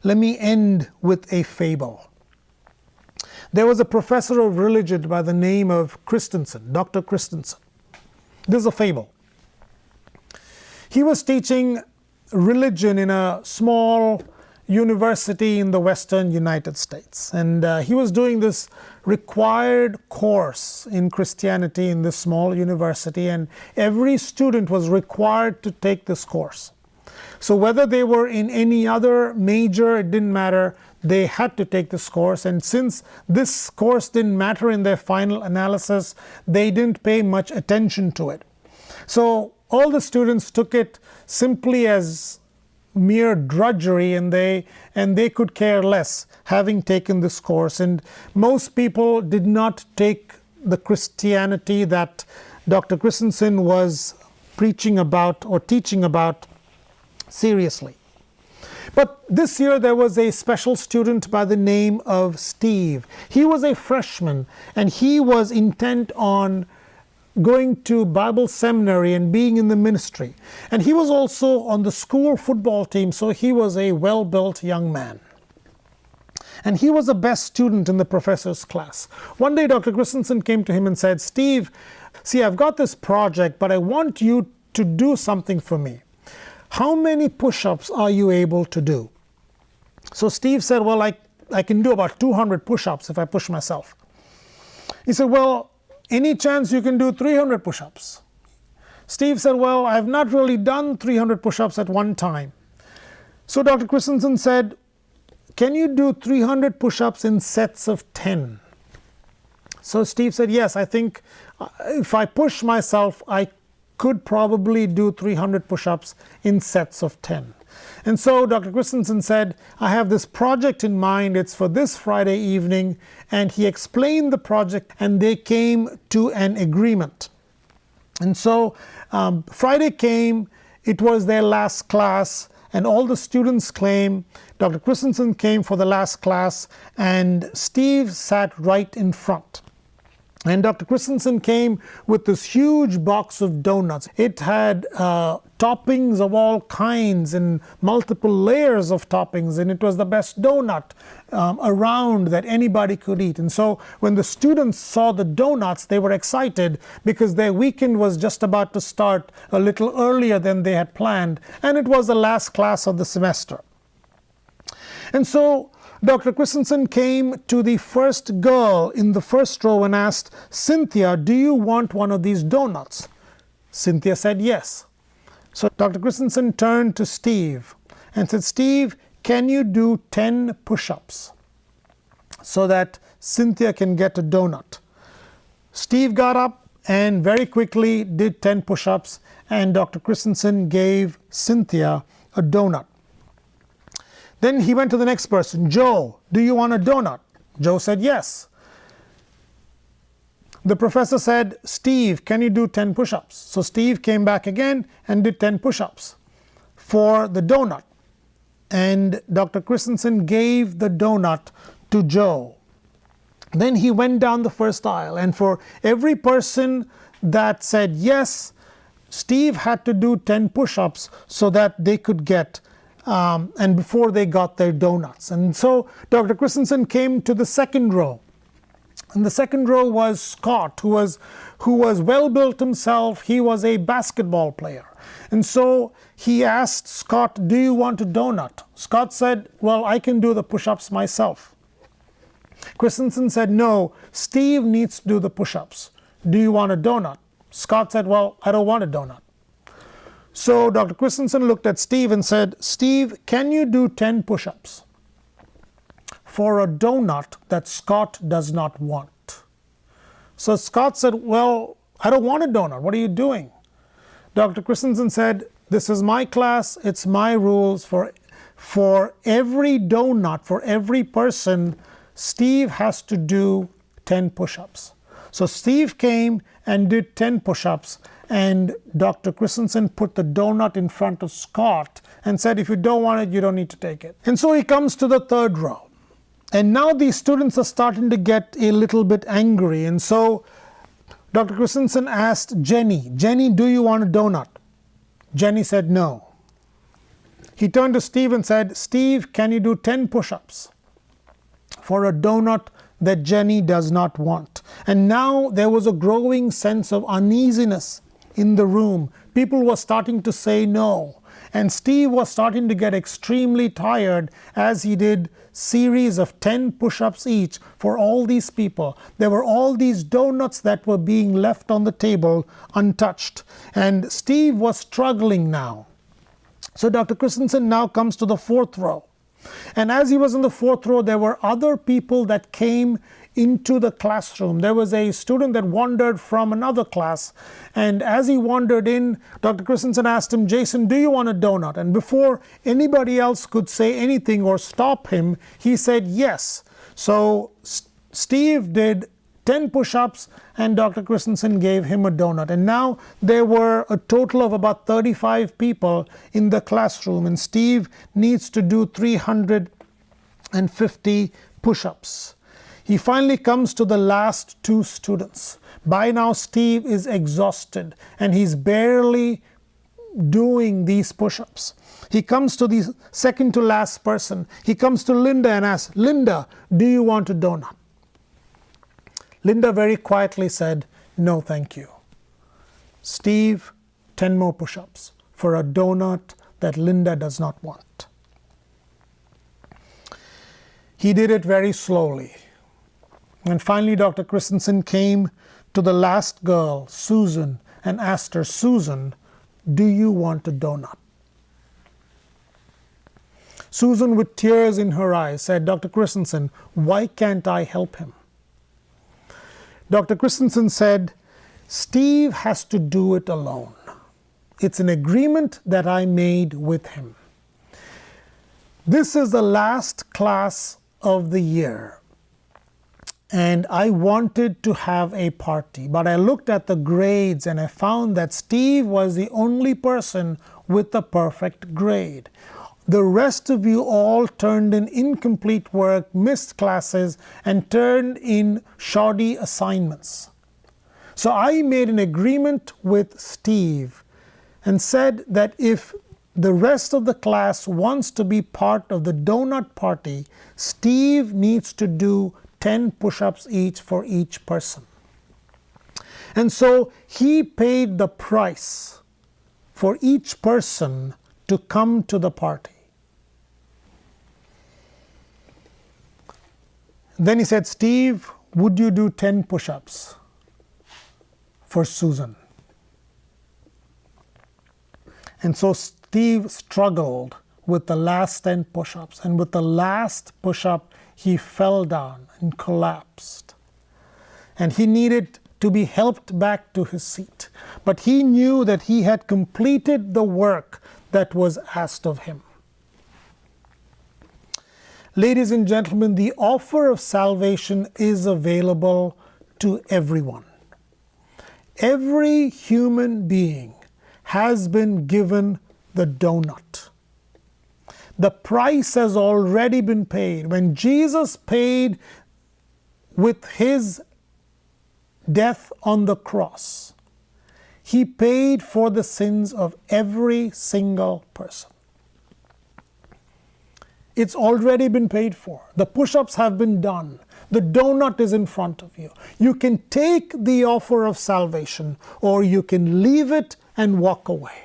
let me end with a fable. There was a professor of religion by the name of Christensen, Dr. Christensen. This is a fable. He was teaching religion in a small university in the western United States. And he was doing this required course in Christianity in this small university, and every student was required to take this course. So whether they were in any other major, it didn't matter, they had to take this course. And since this course didn't matter in their final analysis, they didn't pay much attention to it. So all the students took it simply as mere drudgery, and they could care less having taken this course. And most people did not take the Christianity that Dr. Christensen was preaching about or teaching about seriously. But this year there was a special student by the name of Steve. He was a freshman, and he was intent on going to Bible seminary and being in the ministry. And he was also on the school football team, so he was a well-built young man. And he was the best student in the professor's class. One day Dr. Christensen came to him and said, "Steve, see, I've got this project, but I want you to do something for me. How many push-ups are you able to do?" So Steve said, "Well, I can do about 200 push-ups if I push myself." He said, "Well, any chance you can do 300 push-ups?" Steve said, "Well, I've not really done 300 push-ups at one time." So Dr. Christensen said, "Can you do 300 push-ups in sets of 10? So Steve said, "Yes, I think if I push myself, I could probably do 300 push-ups in sets of 10. And so Dr. Christensen said, "I have this project in mind. It's for this Friday evening." And he explained the project, and they came to an agreement. And so Friday came, it was their last class, and all the students came. Dr. Christensen came for the last class, and Steve sat right in front. And Dr. Christensen came with this huge box of donuts. It had toppings of all kinds and multiple layers of toppings, and it was the best donut around that anybody could eat. And so when the students saw the donuts, they were excited because their weekend was just about to start a little earlier than they had planned, and it was the last class of the semester. And so Dr. Christensen came to the first girl in the first row and asked, "Cynthia, do you want one of these donuts?" Cynthia said yes. So Dr. Christensen turned to Steve and said, "Steve, can you do 10 push-ups so that Cynthia can get a donut?" Steve got up and very quickly did 10 push-ups, and Dr. Christensen gave Cynthia a donut. Then he went to the next person. "Joe, do you want a donut?" Joe said yes. The professor said, "Steve, can you do 10 push-ups?" So Steve came back again and did 10 push-ups for the donut. And Dr. Christensen gave the donut to Joe. Then he went down the first aisle, and for every person that said yes, Steve had to do 10 push-ups so that they could get and before they got their donuts. And so Dr. Christensen came to the second row. And the second row was Scott, who was well built himself. He was a basketball player. And so he asked Scott, "Do you want a donut?" Scott said, "Well, I can do the push-ups myself." Christensen said, "No, Steve needs to do the push-ups. Do you want a donut?" Scott said, "Well, I don't want a donut." So Dr. Christensen looked at Steve and said, "Steve, can you do 10 push-ups for a donut that Scott does not want?" So Scott said, "Well, I don't want a donut. What are you doing?" Dr. Christensen said, "This is my class. It's my rules. For every donut, for every person, Steve has to do 10 push-ups." So Steve came and did 10 push-ups, and Dr. Christensen put the donut in front of Scott and said, "If you don't want it, you don't need to take it." And so he comes to the third row. And now these students are starting to get a little bit angry. And so Dr. Christensen asked Jenny, "Jenny, do you want a donut?" Jenny said no. He turned to Steve and said, "Steve, can you do 10 push-ups for a donut that Jenny does not want?" And now there was a growing sense of uneasiness in the room. People were starting to say no. And Steve was starting to get extremely tired as he did series of 10 push-ups each for all these people. There were all these donuts that were being left on the table untouched. And Steve was struggling now. So Dr. Christensen now comes to the 4th row. And as he was in the 4th row, there were other people that came into the classroom. There was a student that wandered from another class. And as he wandered in, Dr. Christensen asked him, "Jason, do you want a donut?" And before anybody else could say anything or stop him, he said yes. So Steve did 10 push-ups and Dr. Christensen gave him a donut. And now there were a total of about 35 people in the classroom, and Steve needs to do 350 push-ups. He finally comes to the last 2 students. By now Steve is exhausted and he's barely doing these push-ups. He comes to the second to last person. He comes to Linda and asks, "Linda, do you want a donut?" Linda very quietly said, "No, thank you." Steve, 10 more push-ups for a donut that Linda does not want. He did it very slowly. And finally, Dr. Christensen came to the last girl, Susan, and asked her, "Susan, do you want a donut?" Susan, with tears in her eyes, said, "Dr. Christensen, why can't I help him?" Dr. Christensen said, "Steve has to do it alone. It's an agreement that I made with him. This is the last class of the year. And I wanted to have a party, but I looked at the grades and I found that Steve was the only person with a perfect grade. The rest of you all turned in incomplete work, missed classes, and turned in shoddy assignments. So I made an agreement with Steve and said that if the rest of the class wants to be part of the donut party, Steve needs to do 10 push-ups each for each person." And so he paid the price for each person to come to the party. Then he said, "Steve, would you do 10 push-ups for Susan?" And so Steve struggled with the last 10 push-ups. And with the last push-up, he fell down and collapsed. And he needed to be helped back to his seat. But he knew that he had completed the work that was asked of him. Ladies and gentlemen, the offer of salvation is available to everyone. Every human being has been given the donut. The price has already been paid. When Jesus paid with his death on the cross, he paid for the sins of every single person. It's already been paid for. The push-ups have been done. The donut is in front of you. You can take the offer of salvation, or you can leave it and walk away.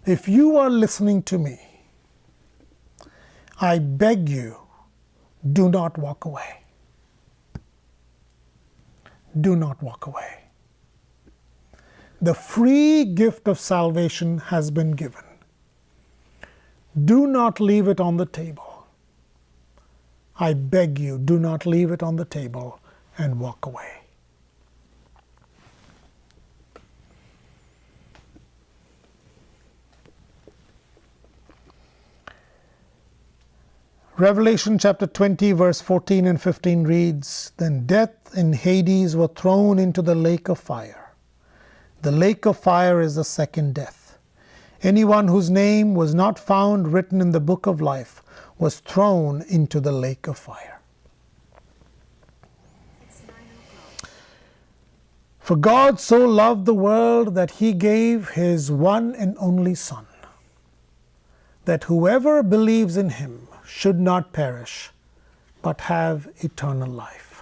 If you are listening to me, I beg you, do not walk away. Do not walk away. The free gift of salvation has been given. Do not leave it on the table. I beg you, do not leave it on the table and walk away. Revelation chapter 20, verse 14 and 15 reads, "Then death and Hades were thrown into the lake of fire. The lake of fire is the second death. Anyone whose name was not found written in the book of life was thrown into the lake of fire." For God so loved the world that he gave his one and only Son, that whoever believes in him should not perish, but have eternal life.